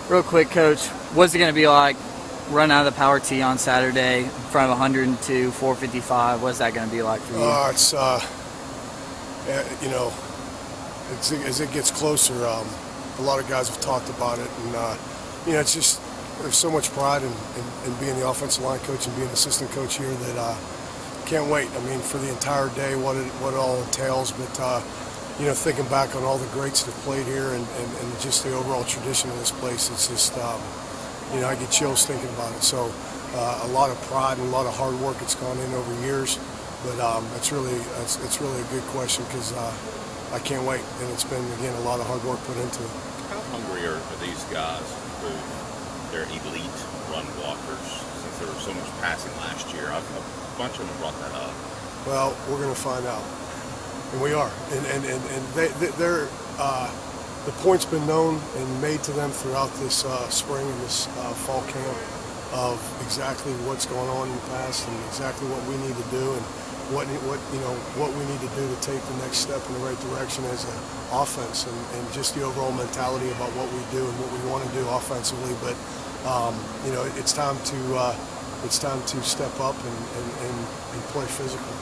Real quick, Coach, what's it going to be like running out of the power tee on Saturday in front of 102, 455? What's that going to be like for you? It's you know, as it gets closer, a lot of guys have talked about it, and you know, it's just there's so much pride in being the offensive line coach and being assistant coach here that can't wait. I mean, for the entire day, what it all entails, but you know, thinking back on all the greats that have played here and just the overall tradition of this place, it's just you know, I get chills thinking about it. So a lot of pride and a lot of hard work that's gone in over years, but it's really a good question because I can't wait, and it's been, again, a lot of hard work put into it. How hungry are these guys who they're elite run blockers, since there was so much passing last year? A bunch of them brought that up. Well, we're going to find out, and we are. And they're the point's been known and made to them throughout this spring and this fall camp of exactly what's going on in the past and exactly what we need to do and what we need to do to take the next step in the right direction as an offense and just the overall mentality about what we do and what we want to do offensively. But you know, it's time to step up and play physical.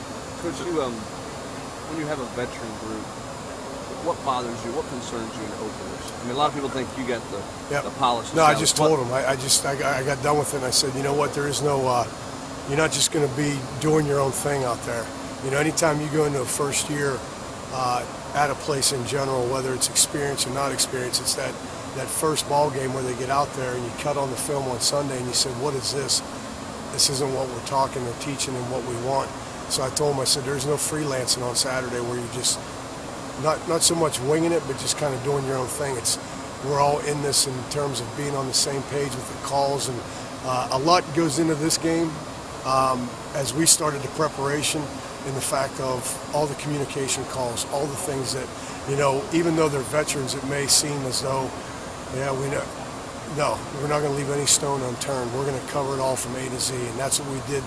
Coach, when you have a veteran group, what bothers you? What concerns you in openers? I mean, a lot of people think you got the polish. No, I just told them. I got done with it, and I said, you know what? There is no. You're not just going to be doing your own thing out there. You know, anytime you go into a first year at a place in general, whether it's experience or not experience, it's that first ball game where they get out there and you cut on the film on Sunday and you said, what is this? This isn't what we're talking or teaching and what we want. So I told them, I said, there's no freelancing on Saturday where you're just not so much winging it, but just kind of doing your own thing. We're all in this in terms of being on the same page with the calls, and a lot goes into this game. As we started the preparation in the fact of all the communication calls, all the things that, you know, even though they're veterans, it may seem as though, yeah, we know. No, we're not going to leave any stone unturned. We're going to cover it all from A to Z, and that's what we did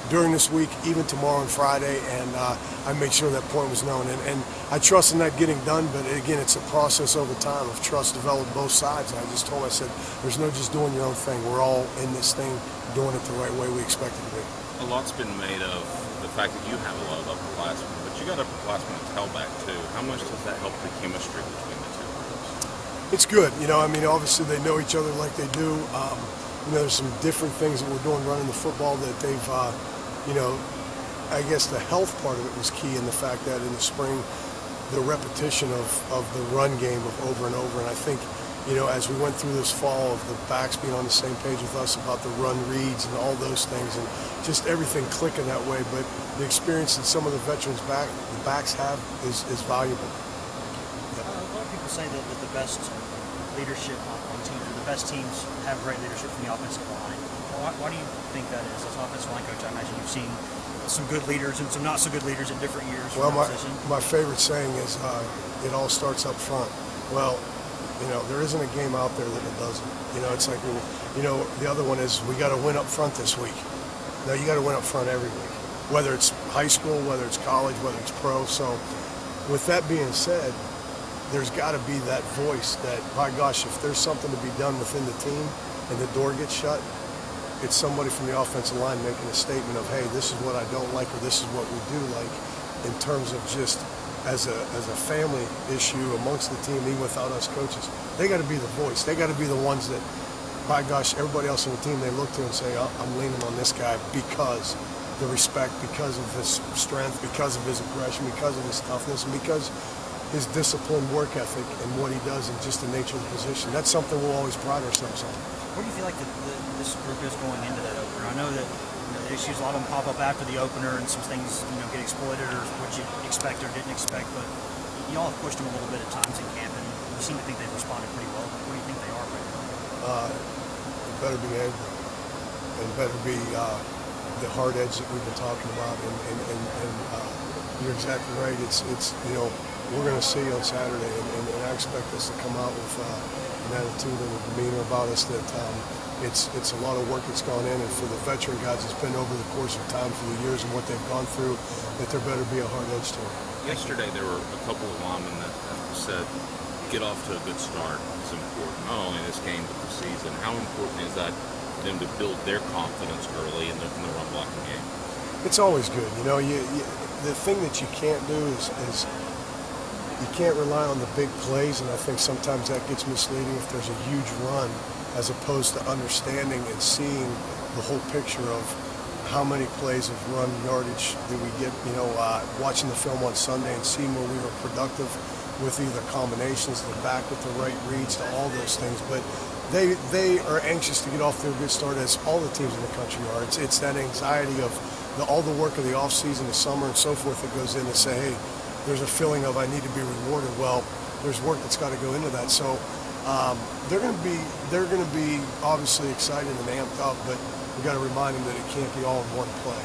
during this week, even tomorrow and Friday, and I made sure that point was known. And I trust in that getting done, but again, it's a process over time of trust developed both sides. And I just told him, I said, there's no just doing your own thing. We're all in this thing doing it the right way we expect it to be. A lot's been made of the fact that you have a lot of upperclassmen, but you got upperclassmen at tailback too. How much does that help the chemistry between the two groups? It's good. You know, I mean, obviously they know each other like they do. You know, there's some different things that we're doing running the football that they've, you know, I guess the health part of it was key in the fact that in the spring, the repetition of the run game of over and over. And I think, you know, as we went through this fall of the backs being on the same page with us about the run reads and all those things and just everything clicking that way. But the experience that some of the veterans the backs have is valuable. A lot of people say that the best leadership on teams, or the best teams have great leadership from the offensive line. Why do you think that is? As an offensive line coach, I imagine you've seen some good leaders and some not so good leaders in different years. Well, my favorite saying is it all starts up front. Well, you know, there isn't a game out there that it doesn't. You know, it's like, you know, the other one is we got to win up front this week. No, you got to win up front every week, whether it's high school, whether it's college, whether it's pro. So with that being said, there's got to be that voice that, by gosh, if there's something to be done within the team and the door gets shut, it's somebody from the offensive line making a statement of, hey, this is what I don't like, or this is what we do like, in terms of just as a family issue amongst the team, even without us coaches. They got to be the voice. They got to be the ones that, by gosh, everybody else on the team, they look to and say, oh, I'm leaning on this guy because the respect, because of his strength, because of his aggression, because of his toughness, and because his disciplined work ethic and what he does and just the nature of the position. That's something we'll always pride ourselves on. What do you feel like this group is going into that opener? I know that, you know, the issues, a lot of them pop up after the opener and some things, you know, get exploited or what you expect or didn't expect, but you all have pushed them a little bit at times in camp, and you seem to think they've responded pretty well. What do you think they are right now? It better be angry, and better be the hard edge that we've been talking about, and you're exactly right. It's you know, we're going to see on Saturday, and I expect us to come out with an attitude and a demeanor about us that it's a lot of work that's gone in, and for the veteran guys, it's been over the course of time, for the years and what they've gone through, that there better be a hard edge to it. Yesterday, there were a couple of linemen that said get off to a good start is important, not only in this game but the season. How important is that for them to build their confidence early in the run blocking game? It's always good. The thing that you can't do is you can't rely on the big plays, and I think sometimes that gets misleading if there's a huge run, as opposed to understanding and seeing the whole picture of how many plays of run yardage did we get, watching the film on Sunday and seeing where we were productive with either combinations, the back with the right reads, to all those things. But they are anxious to get off to a good start, as all the teams in the country are. It's that anxiety of all the work of the offseason, the summer, and so forth that goes in to say, hey, there's a feeling of I need to be rewarded. Well, there's work that's got to go into that. So they're going to be obviously excited and amped up, but we got to remind them that it can't be all in one play.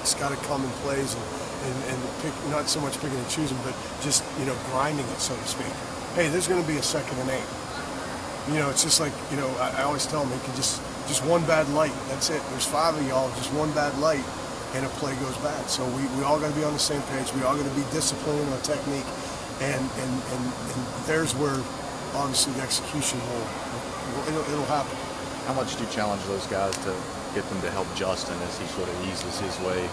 It's got to come in plays and pick, not so much picking and choosing, but just grinding it, so to speak. Hey, there's going to be a 2nd and 8. It's just like I always tell them, it can just one bad light. That's it. There's 5 of y'all, just one bad light, and a play goes bad. So we all got to be on the same page. We all got to be disciplined in our technique, and there's where obviously the execution it'll happen. How much do you challenge those guys to get them to help Justin as he sort of eases his way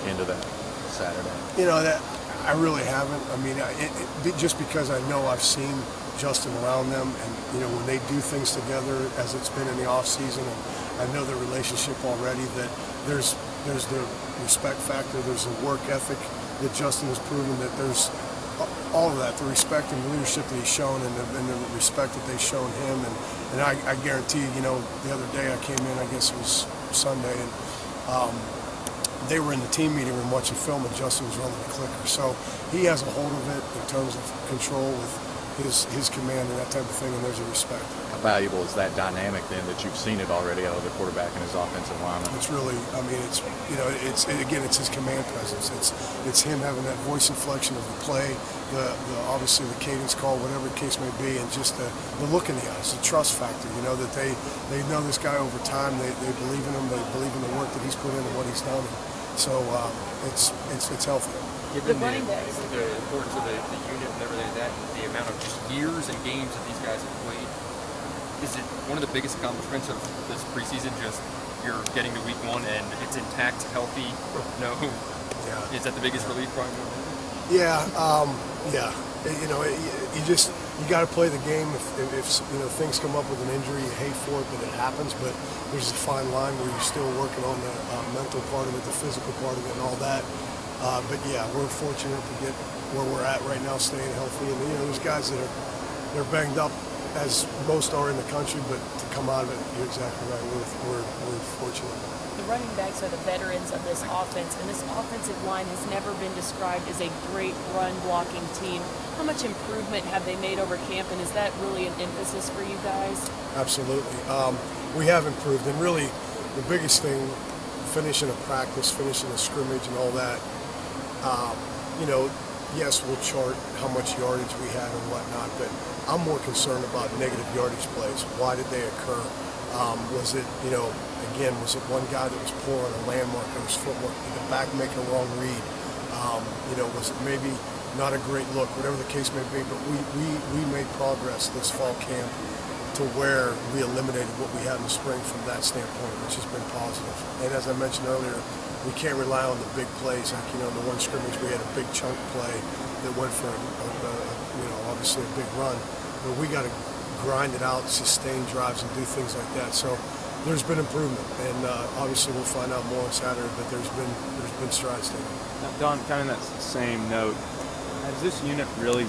into that Saturday? That I really haven't. I mean, just because I know I've seen Justin around them, and when they do things together, as it's been in the off season, and I know their relationship already, that there's the respect factor, there's the work ethic that Justin has proven, that there's all of that, the respect and leadership that he's shown, and the respect that they've shown him, and I guarantee the other day I came in, I guess it was Sunday, and they were in the team meeting room watching film, and Justin was running the clicker, so he has a hold of it in terms of control with his command and that type of thing, and there's a respect. How valuable is that dynamic then, that you've seen it already out of the quarterback and his offensive lineman? It's really, I mean, it's his command presence. It's him having that voice inflection of the play, the obviously the cadence call, whatever the case may be, and just the look in the eyes, the trust factor. That they know this guy over time. They believe in him. They believe in the work that he's put in and what he's done. So it's healthy. Given the importance of the unit and everything like that, the amount of just years and games that these guys have played, is it one of the biggest accomplishments of this preseason, just you're getting to week 1 and it's intact, healthy? No. Yeah. Is that the biggest relief probably? Yeah. Yeah. You got to play the game. If things come up with an injury, you hate for it, but it happens. But there's a fine line where you're still working on the mental part of it, the physical part of it, and all that. But yeah, we're fortunate to get where we're at right now, staying healthy. And there's guys that they're banged up, as most are in the country, but to come out of it, you're exactly right. We're fortunate. The running backs are the veterans of this offense, and this offensive line has never been described as a great run-blocking team. How much improvement have they made over camp, and is that really an emphasis for you guys? Absolutely. We have improved, and really the biggest thing, finishing a practice, finishing a scrimmage and all that, yes, we'll chart how much yardage we had and whatnot, but I'm more concerned about negative yardage plays. Why did they occur? Was it, was it one guy that was poor on a landmark or his footwork? Did the back make a wrong read? Was it maybe not a great look? Whatever the case may be, but we made progress this fall camp to where we eliminated what we had in the spring from that standpoint, which has been positive. And as I mentioned earlier, we can't rely on the big plays. Like, the one scrimmage, we had a big chunk play that went for, obviously a big run. But we got to grind it out, sustain drives, and do things like that. So there's been improvement, and obviously we'll find out more on Saturday. But there's been strides taken. Now, Don, kind of that same note, has this unit really